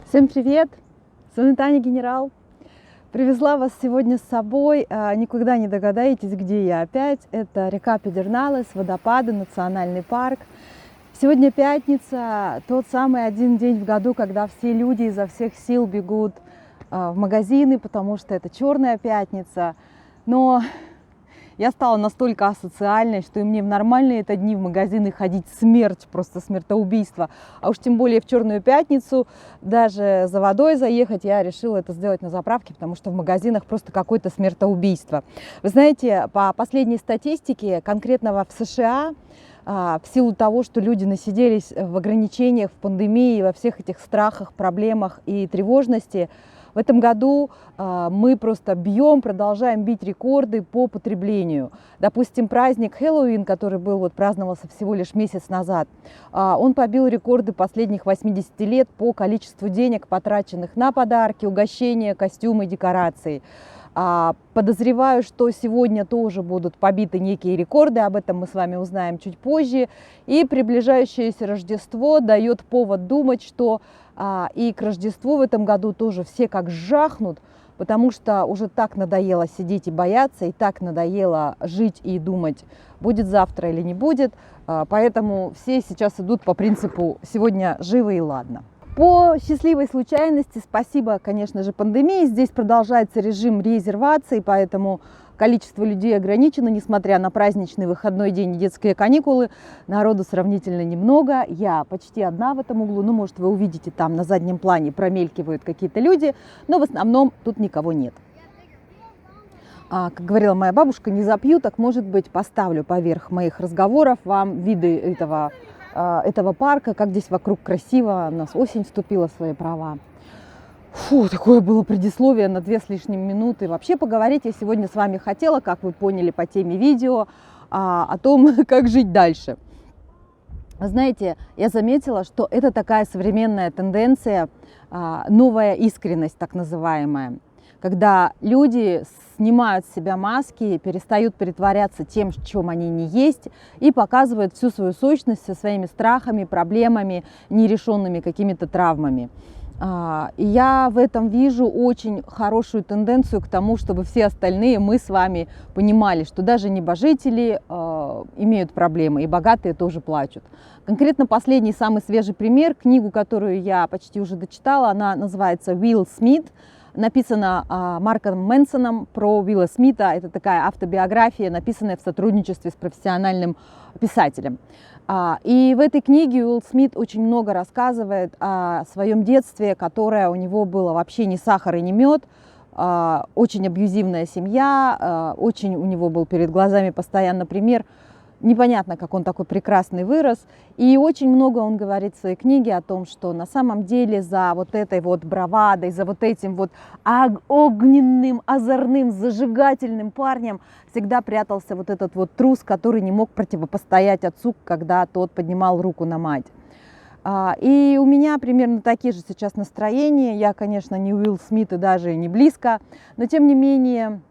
Всем привет! С вами Таня Генерал. Привезла вас сегодня с собой. Никогда не догадаетесь, где я опять. Это река Педерналес, водопады, национальный парк. Сегодня пятница, тот самый один день в году, когда все люди изо всех сил бегут в магазины, потому что это черная пятница. Но я стала настолько асоциальной, что и мне в нормальные это дни в магазины ходить смерть, просто смертоубийство. А уж тем более в черную пятницу даже за водой заехать я решила это сделать на заправке, потому что в магазинах просто какое-то смертоубийство. Вы знаете, по последней статистике, конкретно в США, в силу того, что люди насиделись в ограничениях, в пандемии, во всех этих страхах, проблемах и тревожности, в этом году мы просто продолжаем бить рекорды по потреблению. Допустим, праздник Хэллоуин, который праздновался всего лишь месяц назад, он побил рекорды последних 80 лет по количеству денег, потраченных на подарки, угощения, костюмы, декорации. Подозреваю, что сегодня тоже будут побиты некие рекорды, об этом мы с вами узнаем чуть позже. И приближающееся Рождество дает повод думать, что и к Рождеству в этом году тоже все как жахнут, потому что уже так надоело сидеть и бояться, и так надоело жить и думать, будет завтра или не будет. Поэтому все сейчас идут по принципу «сегодня живо и ладно». По счастливой случайности, спасибо, конечно же, пандемии, здесь продолжается режим резервации, поэтому количество людей ограничено, несмотря на праздничный выходной день и детские каникулы. Народу сравнительно немного, я почти одна в этом углу, может, вы увидите, там на заднем плане промелькивают какие-то люди, но в основном тут никого нет. Как говорила моя бабушка, не запью, так, может быть, поставлю поверх моих разговоров вам виды этого парка, как здесь вокруг красиво, у нас осень вступила в свои права. Фу, такое было предисловие на 2 с лишним минуты. Вообще поговорить я сегодня с вами хотела, как вы поняли по теме видео, о том, как жить дальше. Знаете, я заметила, что это такая современная тенденция, новая искренность так называемая, когда люди снимают с себя маски, перестают притворяться тем, в чем они не есть, и показывают всю свою сущность со своими страхами, проблемами, нерешенными какими-то травмами. И я в этом вижу очень хорошую тенденцию к тому, чтобы все остальные, мы с вами, понимали, что даже небожители имеют проблемы, и богатые тоже плачут. Конкретно последний, самый свежий пример, книгу, которую я почти уже дочитала, она называется «Уилл Смит». Написана Марком Мэнсоном про Уилла Смита. Это такая автобиография, написанная в сотрудничестве с профессиональным писателем. И в этой книге Уилл Смит очень много рассказывает о своем детстве, которое у него было вообще не сахар и не мед, очень абьюзивная семья, очень у него был перед глазами постоянно пример. Непонятно, как он такой прекрасный вырос. И очень много он говорит в своей книге о том, что на самом деле за вот этой вот бравадой, за вот этим вот огненным, озорным, зажигательным парнем всегда прятался вот этот вот трус, который не мог противопостоять отцу, когда тот поднимал руку на мать. И у меня примерно такие же сейчас настроения. Я, конечно, не Уилл Смит и даже не близко, но тем не менее...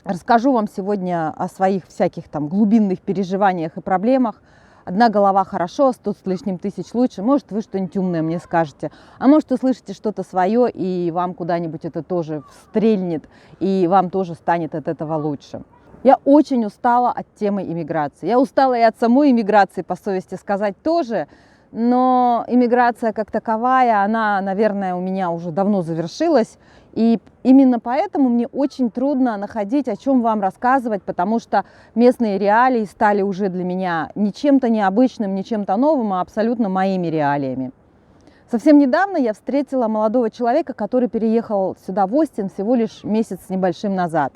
Расскажу вам сегодня о своих всяких там глубинных переживаниях и проблемах. Одна голова хорошо, 100 с лишним тысяч лучше. Может, вы что-нибудь умное мне скажете. А может, услышите что-то свое, и вам куда-нибудь это тоже стрельнет, и вам тоже станет от этого лучше. Я очень устала от темы иммиграции. Я устала и от самой иммиграции, по совести сказать, тоже. Но иммиграция как таковая, она, наверное, у меня уже давно завершилась. И именно поэтому мне очень трудно находить, о чем вам рассказывать, потому что местные реалии стали уже для меня не чем-то необычным, не чем-то новым, а абсолютно моими реалиями. Совсем недавно я встретила молодого человека, который переехал сюда, в Остин, всего лишь месяц с небольшим назад.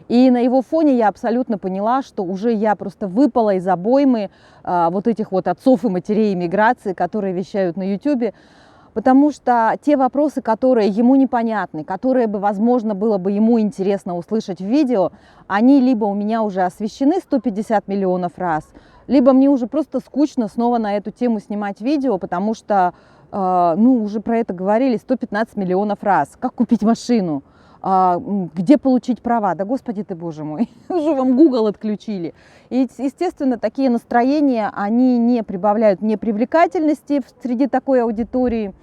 И на его фоне я абсолютно поняла, что уже я просто выпала из обоймы вот этих вот отцов и матерей иммиграции, которые вещают на YouTube, потому что те вопросы, которые ему непонятны, которые бы, возможно, было бы ему интересно услышать в видео, они либо у меня уже освещены 150 миллионов раз, либо мне уже просто скучно снова на эту тему снимать видео, потому что, уже про это говорили 115 миллионов раз. Как купить машину? Где получить права? Да, господи ты, боже мой, уже вам Google отключили. И, естественно, такие настроения, они не прибавляют мне привлекательности среди такой аудитории.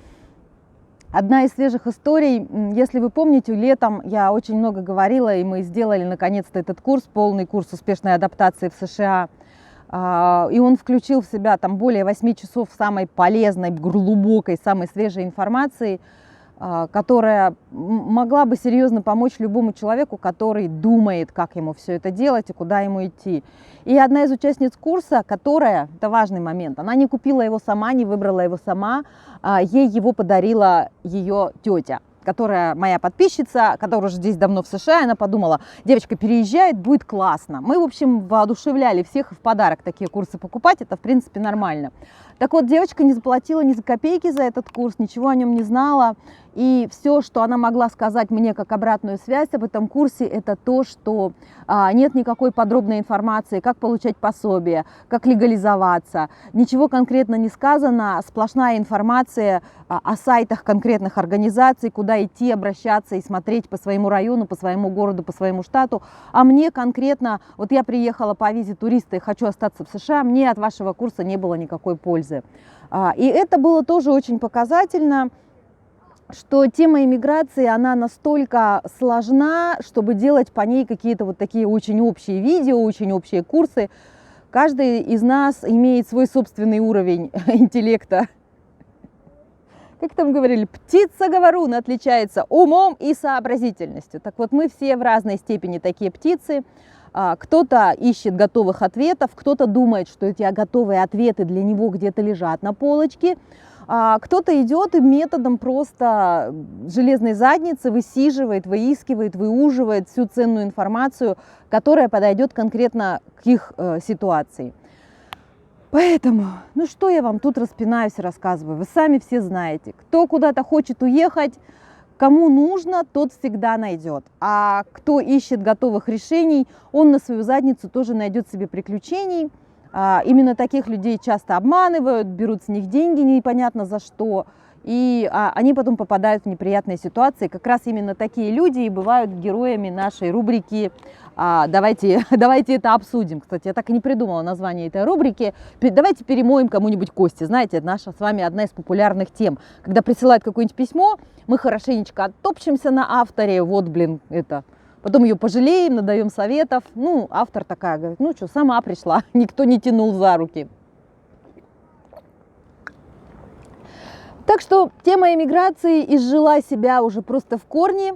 Одна из свежих историй, если вы помните, летом я очень много говорила, и мы сделали наконец-то этот курс, полный курс успешной адаптации в США. И он включил в себя там более 8 часов самой полезной, глубокой, самой свежей информации, которая могла бы серьезно помочь любому человеку, который думает, как ему все это делать и куда ему идти. И одна из участниц курса, которая, это важный момент, она не купила его сама, не выбрала его сама, ей его подарила ее тетя, которая моя подписчица, которая уже здесь давно в США, она подумала, девочка переезжает, будет классно. Мы, в общем, воодушевляли всех в подарок такие курсы покупать, это, в принципе, нормально. Так вот, девочка не заплатила ни за копейки за этот курс, ничего о нем не знала. И все, что она могла сказать мне как обратную связь об этом курсе, это то, что нет никакой подробной информации, как получать пособие, как легализоваться. Ничего конкретно не сказано, сплошная информация о сайтах конкретных организаций, куда идти, обращаться и смотреть по своему району, по своему городу, по своему штату. А мне конкретно, вот я приехала по визе туриста и хочу остаться в США, мне от вашего курса не было никакой пользы. И это было тоже очень показательно, что тема иммиграции, она настолько сложна, чтобы делать по ней какие-то вот такие очень общие видео, очень общие курсы. Каждый из нас имеет свой собственный уровень интеллекта. Как там говорили, птица-говорун отличается умом и сообразительностью. Так вот, мы все в разной степени такие птицы. Кто-то ищет готовых ответов, кто-то думает, что эти готовые ответы для него где-то лежат на полочке. Кто-то идет и методом просто железной задницы высиживает, выискивает, выуживает всю ценную информацию, которая подойдет конкретно к их ситуации. Поэтому, ну что я вам тут распинаюсь и рассказываю, вы сами все знаете, кто куда-то хочет уехать, кому нужно, тот всегда найдет. А кто ищет готовых решений, он на свою задницу тоже найдет себе приключений. Именно таких людей часто обманывают, берут с них деньги непонятно за что, и они потом попадают в неприятные ситуации. Как раз именно такие люди и бывают героями нашей рубрики «Давайте это обсудим». Кстати, я так и не придумала название этой рубрики. «Давайте перемоем кому-нибудь кости». Знаете, это наша с вами одна из популярных тем. Когда присылают какое-нибудь письмо, мы хорошенечко оттопчемся на авторе, вот, блин, это... Потом ее пожалеем, надаем советов. Ну, автор такая говорит, ну что, сама пришла, никто не тянул за руки. Так что тема эмиграции изжила себя уже просто в корне.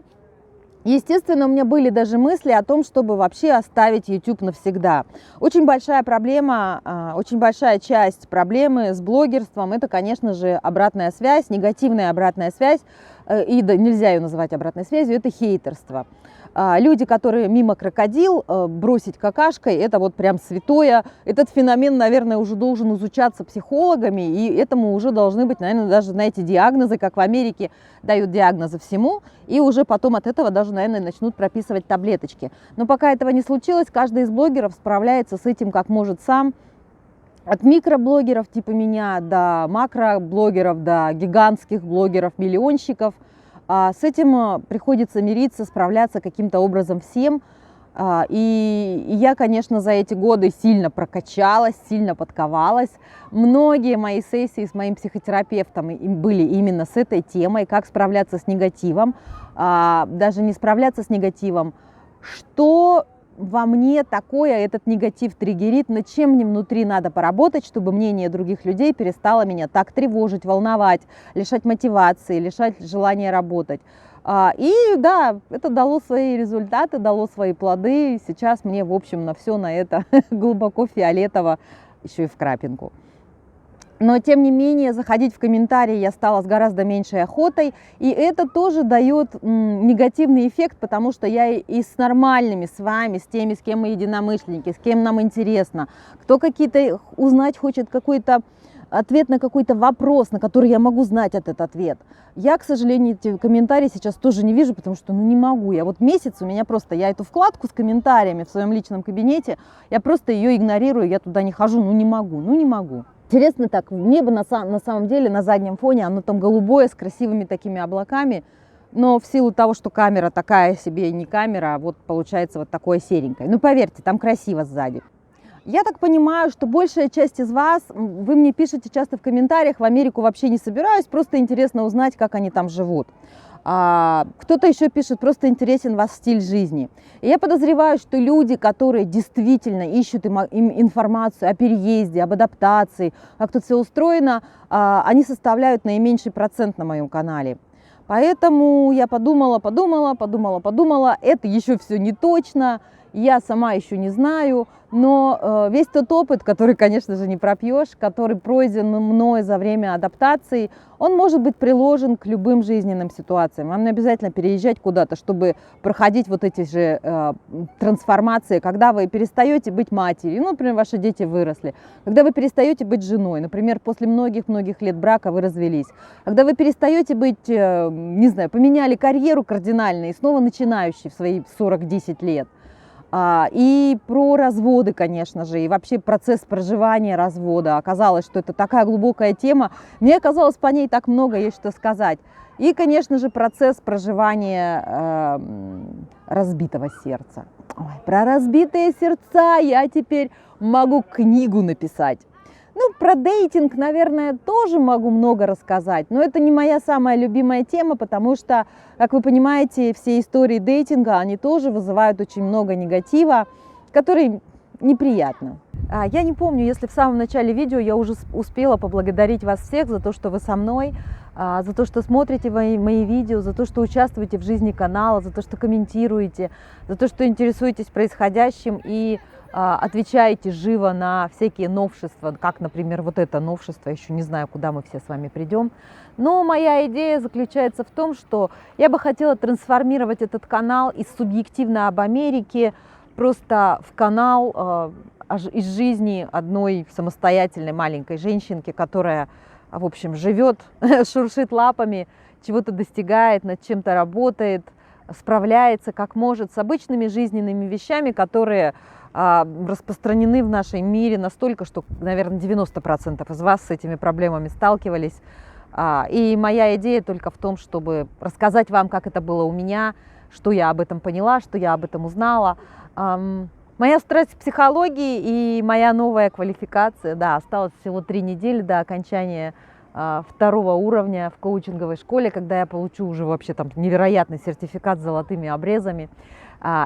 Естественно, у меня были даже мысли о том, чтобы вообще оставить YouTube навсегда. Очень большая проблема, очень большая часть проблемы с блогерством – это, конечно же, обратная связь, негативная обратная связь. И да, нельзя ее называть обратной связью, это хейтерство. Люди, которые мимо крокодил, бросить какашкой, это вот прям святое. Этот феномен, наверное, уже должен изучаться психологами, и этому уже должны быть, наверное, даже, знаете, диагнозы, как в Америке дают диагнозы всему, и уже потом от этого даже, наверное, начнут прописывать таблеточки. Но пока этого не случилось, каждый из блогеров справляется с этим как может сам. От микроблогеров типа меня до макроблогеров, до гигантских блогеров-миллионщиков. С этим приходится мириться, справляться каким-то образом всем. И я, конечно, за эти годы сильно прокачалась, сильно подковалась. Многие мои сессии с моим психотерапевтом были именно с этой темой, как справляться с негативом. Даже не справляться с негативом, что во мне такое этот негатив триггерит, над чем мне внутри надо поработать, чтобы мнение других людей перестало меня так тревожить, волновать, лишать мотивации, лишать желания работать. И да, это дало свои результаты, дало свои плоды. Сейчас мне, в общем, на все на это глубоко фиолетово, еще и в крапинку. Но, тем не менее, заходить в комментарии я стала с гораздо меньшей охотой, и это тоже дает негативный эффект, потому что я и с нормальными, с вами, с теми, с кем мы единомышленники, с кем нам интересно, кто какие-то узнать хочет какой-то ответ на какой-то вопрос, на который я могу знать этот ответ. Я, к сожалению, эти комментарии сейчас тоже не вижу, потому что не могу. Я вот месяц у меня просто, я эту вкладку с комментариями в своем личном кабинете, я просто ее игнорирую, я туда не хожу, не могу. Интересно так, небо на самом деле на заднем фоне, оно там голубое, с красивыми такими облаками, но в силу того, что камера такая себе не камера, вот получается вот такое серенькое. Ну, поверьте, там красиво сзади. Я так понимаю, что большая часть из вас, вы мне пишете часто в комментариях, в Америку вообще не собираюсь, просто интересно узнать, как они там живут. Кто-то еще пишет, просто интересен ваш стиль жизни. И я подозреваю, что люди, которые действительно ищут им информацию о переезде, об адаптации, как тут все устроено, они составляют наименьший процент на моем канале. Поэтому я подумала, это еще все не точно, я сама еще не знаю, но весь тот опыт, который, конечно же, не пропьешь, который пройден мной за время адаптации, он может быть приложен к любым жизненным ситуациям. Вам не обязательно переезжать куда-то, чтобы проходить вот эти же трансформации, когда вы перестаете быть матерью, ну, например, ваши дети выросли, когда вы перестаете быть женой, например, после многих-многих лет брака вы развелись, когда вы перестаете быть, не знаю, поменяли карьеру кардинально и снова начинающий в свои 40-10 лет. И про разводы, конечно же, и вообще процесс проживания развода. Оказалось, что это такая глубокая тема. Мне оказалось, по ней так много есть что сказать. И, конечно же, процесс проживания разбитого сердца. Ой, про разбитые сердца я теперь могу книгу написать. Ну, про дейтинг, наверное, тоже могу много рассказать, но это не моя самая любимая тема, потому что, как вы понимаете, все истории дейтинга, они тоже вызывают очень много негатива, который неприятно. Я не помню, если в самом начале видео я уже успела поблагодарить вас всех за то, что вы со мной, за то, что смотрите мои видео, за то, что участвуете в жизни канала, за то, что комментируете, за то, что интересуетесь происходящим и отвечаете живо на всякие новшества, как, например, вот это новшество, еще не знаю, куда мы все с вами придем. Но моя идея заключается в том, что я бы хотела трансформировать этот канал из субъективно об Америке просто в канал из жизни одной самостоятельной маленькой женщинки, которая, в общем, живет, шуршит лапами, чего-то достигает, над чем-то работает, справляется как может с обычными жизненными вещами, которые распространены в нашем мире настолько, что, наверное, 90% из вас с этими проблемами сталкивались. И моя идея только в том, чтобы рассказать вам, как это было у меня, что я об этом поняла, что я об этом узнала. Моя страсть к психологии и моя новая квалификация, да, осталось всего 3 недели до окончания 2-го уровня в коучинговой школе, когда я получу уже вообще там невероятный сертификат с золотыми обрезами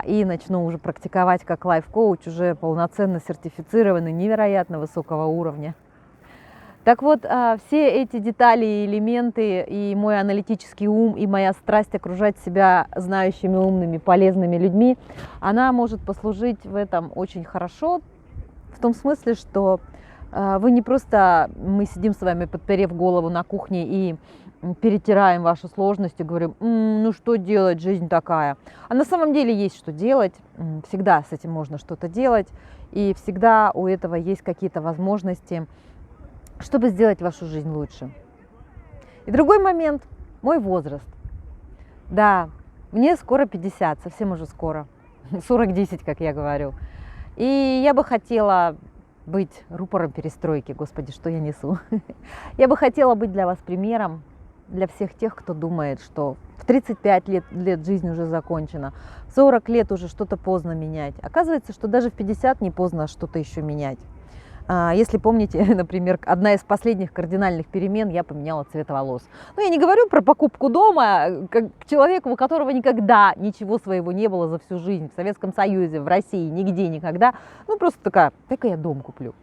и начну уже практиковать как лайф-коуч, уже полноценно сертифицированный, невероятно высокого уровня. Так вот, все эти детали и элементы, и мой аналитический ум, и моя страсть окружать себя знающими, умными, полезными людьми, она может послужить в этом очень хорошо, в том смысле, что вы не просто, мы сидим с вами, подперев голову на кухне и перетираем ваши сложности, говорим, ну что делать, жизнь такая. А на самом деле есть что делать, всегда с этим можно что-то делать, и всегда у этого есть какие-то возможности, чтобы сделать вашу жизнь лучше. И другой момент, мой возраст. Да, мне скоро 50, совсем уже скоро, 40-10, как я говорю. И я бы хотела быть рупором перестройки, господи, что я несу. Я бы хотела быть для вас примером, для всех тех, кто думает, что в 35 лет жизнь уже закончена, в 40 лет уже что-то поздно менять. Оказывается, что даже в 50 не поздно что-то еще менять. Если помните, например, одна из последних кардинальных перемен, я поменяла цвет волос. Но я не говорю про покупку дома, как человеку, у которого никогда ничего своего не было за всю жизнь, в Советском Союзе, в России, нигде никогда. Ну, просто такая, так я дом куплю.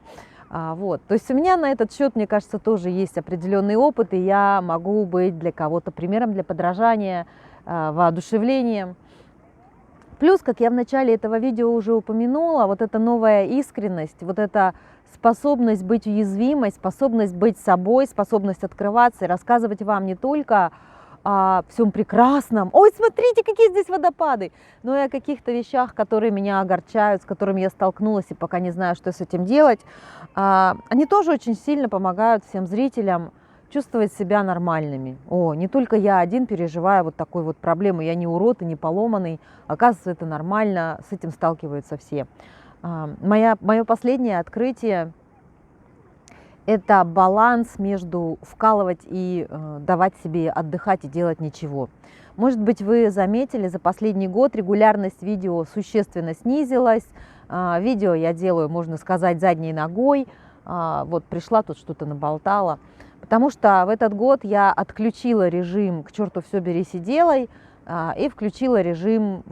Вот. То есть у меня на этот счет, мне кажется, тоже есть определенный опыт, и я могу быть для кого-то примером для подражания, воодушевлением. Плюс, как я в начале этого видео уже упомянула, вот эта новая искренность, вот эта способность быть уязвимой, способность быть собой, способность открываться и рассказывать вам не только о всем прекрасном, ой, смотрите, какие здесь водопады, но и о каких-то вещах, которые меня огорчают, с которыми я столкнулась и пока не знаю, что с этим делать. Они тоже очень сильно помогают всем зрителям чувствовать себя нормальными. Не только я один переживаю вот такую вот проблему, я не урод и не поломанный, оказывается, это нормально, с этим сталкиваются все. Мое последнее открытие – это баланс между вкалывать и давать себе отдыхать и делать ничего. Может быть, вы заметили, за последний год регулярность видео существенно снизилась, Видео я делаю, можно сказать, задней ногой. Вот пришла, тут что-то наболтала. Потому что в этот год я отключила режим «к черту все бери и делай» и включила режим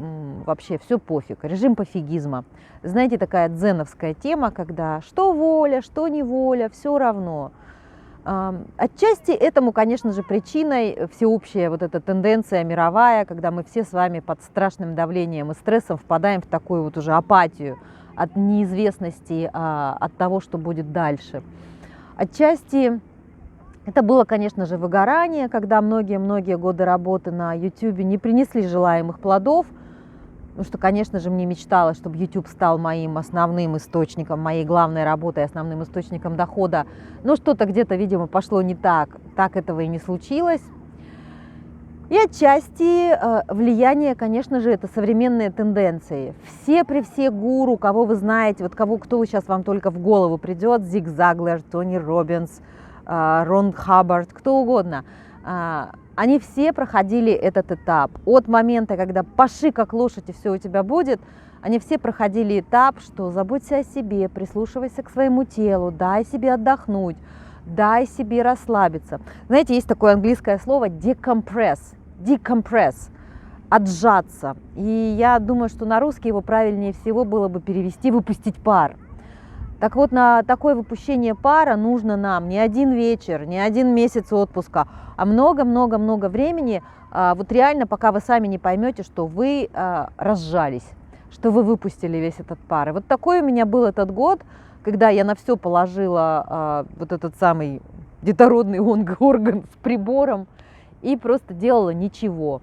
вообще «все пофиг», режим пофигизма. Знаете, такая дзеновская тема, когда что воля, что неволя, все равно. Отчасти этому, конечно же, причиной всеобщая вот эта тенденция мировая, когда мы все с вами под страшным давлением и стрессом впадаем в такую вот уже апатию от неизвестности, от того, что будет дальше. Отчасти это было, конечно же, выгорание, когда многие-многие годы работы на YouTube не принесли желаемых плодов. Ну что, конечно же, мне мечталось, чтобы YouTube стал моим основным источником, моей главной работой, основным источником дохода. Но что-то где-то, видимо, пошло не так. Так этого и не случилось. И отчасти влияние, конечно же, это современные тенденции. Все гуру, кого вы знаете, вот кто сейчас вам только в голову придет, Зиг Заглер, Тони Роббинс, Рон Хаббард, кто угодно, они все проходили этот этап. От момента, когда паши как лошадь и все у тебя будет, они все проходили этап, что заботься о себе, прислушивайся к своему телу, дай себе отдохнуть, дай себе расслабиться. Знаете, есть такое английское слово decompress, отжаться. И я думаю, что на русский его правильнее всего было бы перевести «выпустить пар». Так вот, на такое выпущение пара нужно нам не один вечер, не один месяц отпуска, а много-много-много времени, вот реально, пока вы сами не поймете, что вы разжались, что вы выпустили весь этот пар. И вот такой у меня был этот год, когда я на все положила вот этот самый детородный орган с прибором и просто делала ничего.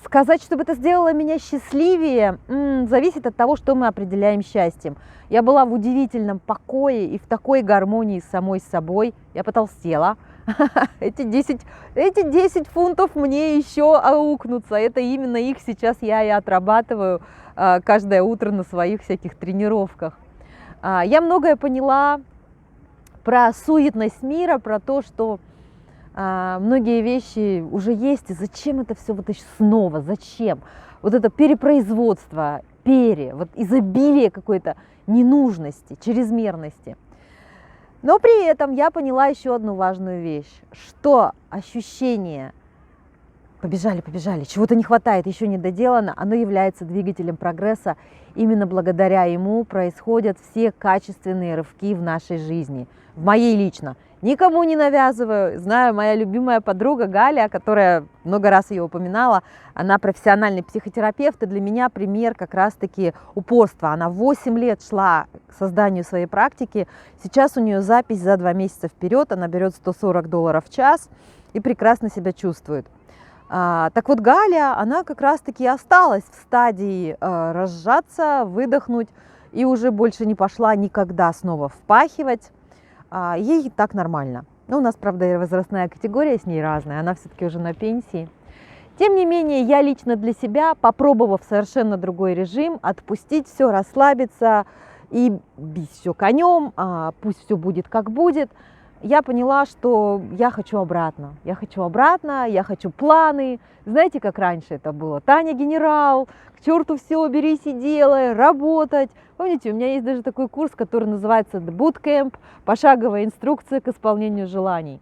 Сказать, чтобы это сделало меня счастливее, зависит от того, что мы определяем счастьем. Я была в удивительном покое и в такой гармонии с самой собой. Я потолстела. Эти 10 фунтов мне еще аукнутся. Это именно их сейчас я и отрабатываю каждое утро на своих всяких тренировках. Я многое поняла про суетность мира, про то, что многие вещи уже есть, и зачем это все вот снова, зачем? Вот это перепроизводство, вот изобилие какой-то ненужности, чрезмерности. Но при этом я поняла еще одну важную вещь, что ощущение побежали, чего-то не хватает, еще не доделано, оно является двигателем прогресса. Именно благодаря ему происходят все качественные рывки в нашей жизни, в моей лично. Никому не навязываю. Знаю, моя любимая подруга Галя, которая много раз ее упоминала, она профессиональный психотерапевт, и для меня пример как раз-таки упорства. Она 8 лет шла к созданию своей практики. Сейчас у нее запись за 2 месяца вперед, она берет $140 в час и прекрасно себя чувствует. Так вот, Галя, она как раз-таки осталась в стадии разжаться, выдохнуть, и уже больше не пошла никогда снова впахивать. Ей так нормально. Но у нас, правда, и возрастная категория с ней разная, она все-таки уже на пенсии. Тем не менее, я лично для себя, попробовав совершенно другой режим, отпустить все, расслабиться и бить все конем, пусть все будет как будет, я поняла, что я хочу обратно. Я хочу планы. Знаете, как раньше это было? Таня генерал, к черту все, берись и делай, работать. Помните, у меня есть даже такой курс, который называется The Bootcamp, пошаговая инструкция к исполнению желаний.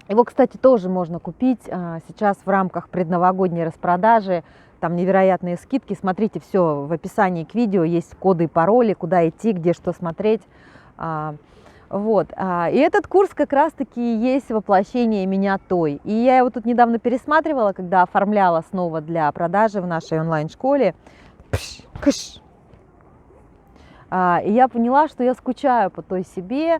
Его, кстати, тоже можно купить сейчас в рамках предновогодней распродажи. Там невероятные скидки. Смотрите, все в описании к видео есть коды и пароли, куда идти, где что смотреть. Вот. И этот курс как раз-таки есть воплощение меня той. И я его тут недавно пересматривала, когда оформляла снова для продажи в нашей онлайн-школе. И я поняла, что я скучаю по той себе.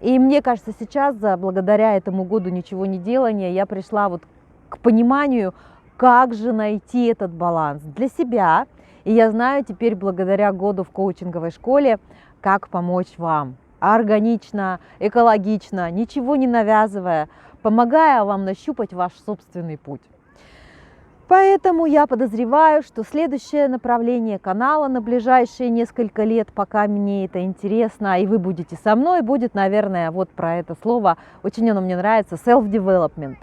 И мне кажется, сейчас, благодаря этому году ничего не делания, я пришла вот к пониманию, как же найти этот баланс для себя. И я знаю теперь, благодаря году в коучинговой школе, как помочь вам. Органично, экологично, ничего не навязывая, помогая вам нащупать ваш собственный путь. Поэтому я подозреваю, что следующее направление канала на ближайшие несколько лет, пока мне это интересно, и вы будете со мной, будет, наверное, вот про это слово, очень оно мне нравится, self-development.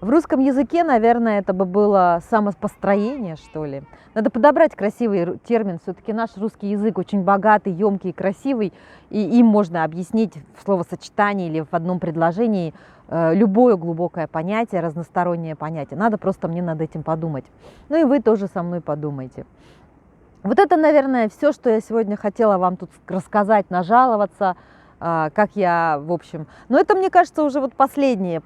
В русском языке, наверное, это бы было самопостроение, что ли. Надо подобрать красивый термин. Все-таки наш русский язык очень богатый, емкий, красивый, и им можно объяснить в словосочетании или в одном предложении любое глубокое понятие, разностороннее понятие. Надо просто мне над этим подумать. Ну и вы тоже со мной подумайте. Вот это, наверное, все, что я сегодня хотела вам тут рассказать, нажаловаться, как я, в общем. Но это, мне кажется, уже вот последние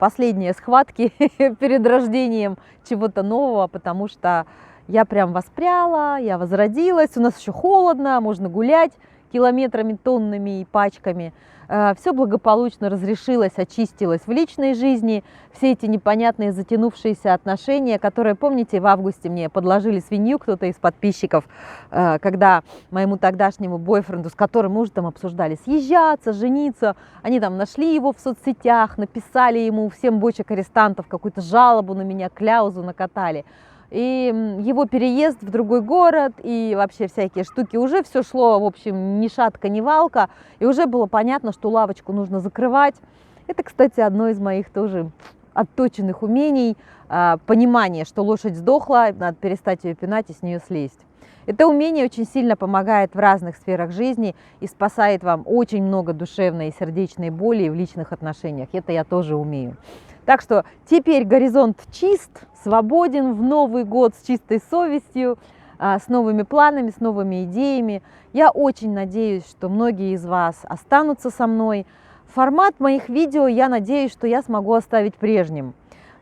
схватки перед рождением чего-то нового, потому что я прям воспряла, я возродилась, у нас еще холодно, можно гулять километрами, тоннами и пачками. Все благополучно разрешилось, очистилось в личной жизни. Все эти непонятные затянувшиеся отношения, которые, помните, в августе мне подложили свинью кто-то из подписчиков, когда моему тогдашнему бойфренду, с которым мы уже там обсуждали съезжаться, жениться, они там нашли его в соцсетях, написали ему всем бочек арестантов какую-то жалобу на меня, кляузу накатали. И его переезд в другой город, и вообще всякие штуки, уже все шло, в общем, ни шатка, ни валка, и уже было понятно, что лавочку нужно закрывать. Это, кстати, одно из моих тоже отточенных умений, понимание, что лошадь сдохла, надо перестать ее пинать и с нее слезть. Это умение очень сильно помогает в разных сферах жизни и спасает вам очень много душевной и сердечной боли в личных отношениях. Это я тоже умею. Так что теперь горизонт чист, свободен в Новый год с чистой совестью, с новыми планами, с новыми идеями. Я очень надеюсь, что многие из вас останутся со мной. Формат моих видео, я надеюсь, что я смогу оставить прежним.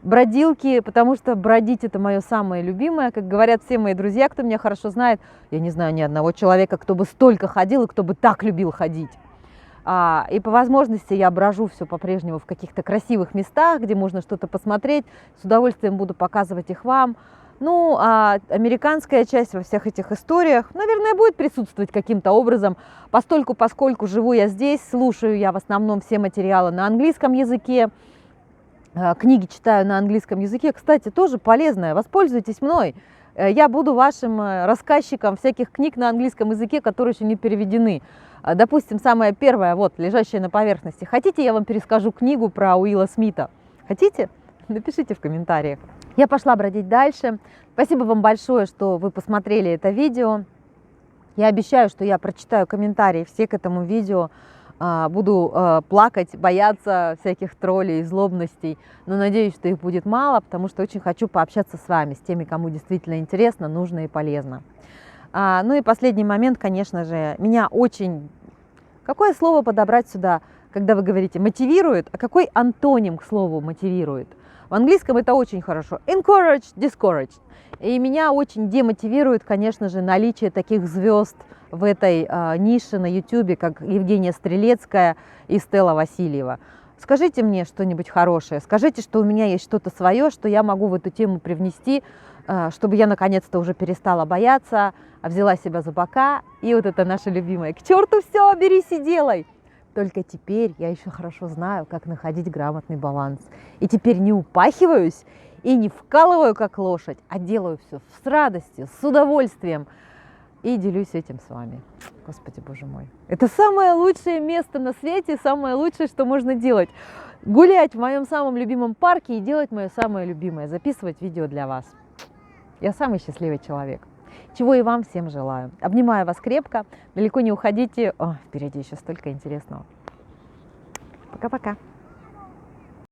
Бродилки, потому что бродить — это мое самое любимое. Как говорят все мои друзья, кто меня хорошо знает, я не знаю ни одного человека, кто бы столько ходил и кто бы так любил ходить. И по возможности я брожу все по-прежнему в каких-то красивых местах, где можно что-то посмотреть. С удовольствием буду показывать их вам. Ну, а американская часть во всех этих историях, наверное, будет присутствовать каким-то образом, поскольку живу я здесь, слушаю я в основном все материалы на английском языке, книги читаю на английском языке. Кстати, тоже полезное, воспользуйтесь мной. Я буду вашим рассказчиком всяких книг на английском языке, которые еще не переведены. Допустим, самая первая, вот, лежащая на поверхности. Хотите, я вам перескажу книгу про Уилла Смита? Хотите? Напишите в комментариях. Я пошла бродить дальше. Спасибо вам большое, что вы посмотрели это видео. Я обещаю, что я прочитаю комментарии все к этому видео. Буду плакать, бояться всяких троллей, злобностей, но надеюсь, что их будет мало, потому что очень хочу пообщаться с вами, с теми, кому действительно интересно, нужно и полезно. Ну и последний момент, конечно же, меня очень... Какое слово подобрать сюда, когда вы говорите «мотивирует», а какой антоним к слову «мотивирует»? В английском это очень хорошо. Encourage, discourage. И меня очень демотивирует, конечно же, наличие таких звезд в этой нише на YouTube, как Евгения Стрелецкая и Стелла Васильева. Скажите мне что-нибудь хорошее, скажите, что у меня есть что-то свое, что я могу в эту тему привнести, чтобы я наконец-то уже перестала бояться, взяла себя за бока. И вот это наше любимое: к черту все, берись и делай. Только теперь я еще хорошо знаю, как находить грамотный баланс. И теперь не упахиваюсь и не вкалываю, как лошадь, а делаю все с радостью, с удовольствием. И делюсь этим с вами. Господи, Боже мой. Это самое лучшее место на свете, самое лучшее, что можно делать. Гулять в моем самом любимом парке и делать мое самое любимое. Записывать видео для вас. Я самый счастливый человек. Чего и вам всем желаю. Обнимаю вас крепко. Далеко не уходите. Впереди еще столько интересного. Пока-пока.